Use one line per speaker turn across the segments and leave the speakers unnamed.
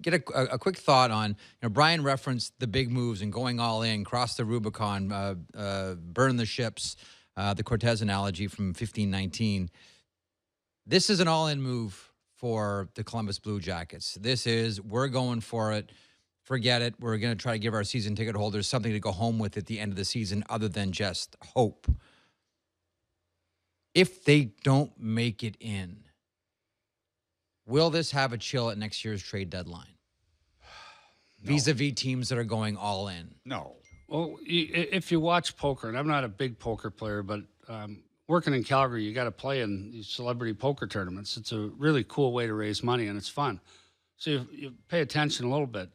Get a quick thought on, Brian referenced the big moves and going all in, cross the Rubicon, burn the ships, the Cortez analogy from 1519. This is an all-in move for the Columbus Blue Jackets. We're going for it. Forget it. We're going to try to give our season ticket holders something to go home with at the end of the season other than just hope. If they don't make it in, will this have a chill at next year's trade deadline? No. Vis-a-vis teams that are going all in.
No.
Well, if you watch poker, and I'm not a big poker player, but working in Calgary, you got to play in these celebrity poker tournaments. It's a really cool way to raise money, and it's fun. So you pay attention a little bit.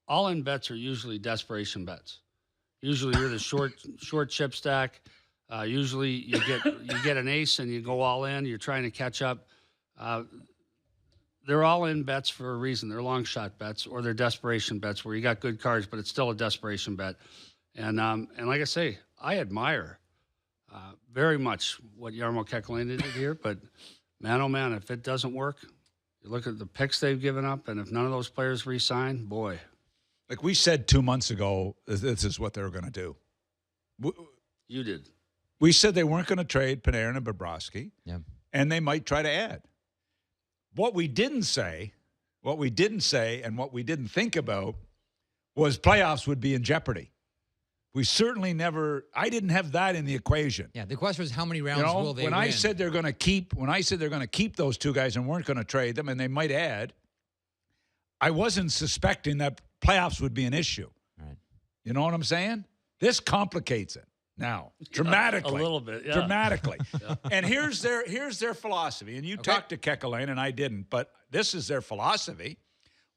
All-in bets are usually desperation bets. Usually you're the short chip stack. Usually you get an ace and you go all in. You're trying to catch up. They're all-in bets for a reason. They're long shot bets, or they're desperation bets where you got good cards, but it's still a desperation bet. And like I say, I admire very much what Jarmo Kekalainen did here. But man, oh man, if it doesn't work, you look at the picks they've given up, and if none of those players re-sign, boy.
Like we said 2 months ago, this is what they were going to do.
You did.
We said they weren't going to trade Panarin and Bobrovsky, and they might try to add. What we didn't say, and what we didn't think about was playoffs would be in jeopardy. We certainly never. I didn't have that in the equation.
Yeah, the question was how many rounds will they win?
When I said they're going to keep those two guys and weren't going to trade them, and they might add, I wasn't suspecting that playoffs would be an issue.
Right.
You know what I'm saying? This complicates it now dramatically.
A little bit, yeah.
Dramatically. Yeah. And here's their philosophy. And you talked to Kekalainen, and I didn't, but this is their philosophy.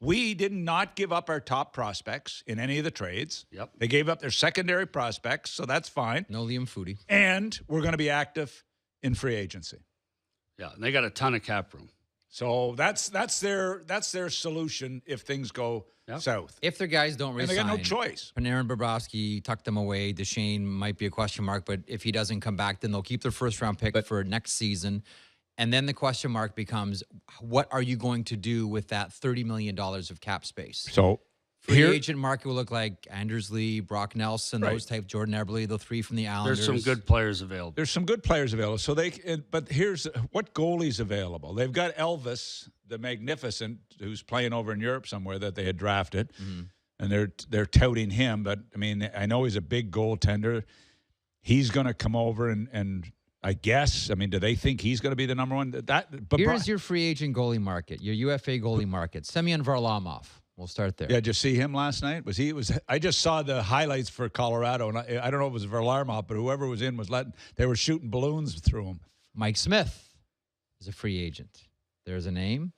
We did not give up our top prospects in any of the trades.
Yep.
They gave up their secondary prospects, so that's fine.
No Liam Foudy.
And we're going to be active in free agency.
Yeah, and they got a ton of cap room.
So that's their solution if things go south.
If their guys don't resign,
and they got no choice.
Panarin, Bobrovsky, tuck them away. Duchesne might be a question mark, but if he doesn't come back, then they'll keep their first-round pick for next season. And then the question mark becomes, what are you going to do with that $30 million of cap space?
So
free agent market will look like Anders Lee, Brock Nelson, those type, Jordan Eberle, the three from the Islanders.
There's some good players available.
So but here's what goalie's available. They've got Elvis, the Magnificent, who's playing over in Europe somewhere that they had drafted, and they're touting him. But I mean, I know he's a big goaltender. He's going to come over and I guess. I mean, do they think he's going to be the number one?
Here's your free agent goalie market, your UFA goalie market. Semyon Varlamov. We'll start there.
Yeah, did you see him last night? I just saw the highlights for Colorado, and I don't know if it was Varlamov, but whoever was in they were shooting balloons through him.
Mike Smith is a free agent. There's a name.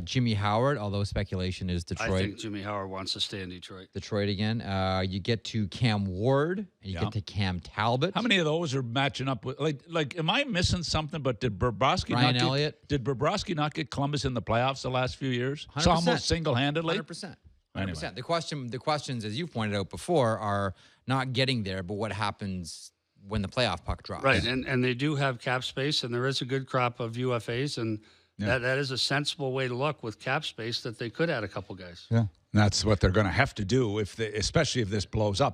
Jimmy Howard, although speculation is Detroit.
I think Jimmy Howard wants to stay in Detroit.
Detroit again. You get to Cam Ward, and you get to Cam Talbot.
How many of those are matching up with like? Am I missing something? But did Bobrovsky Did Bobrovsky not get Columbus in the playoffs the last few years?
100%.
So almost single-handedly.
100%. 100%.
Anyway.
The questions, as you've pointed out before, are not getting there, but what happens when the playoff puck drops.
Right, and they do have cap space, and there is a good crop of UFAs, and that is a sensible way to look with cap space that they could add a couple guys.
Yeah, and that's what they're going to have to do especially if this blows up.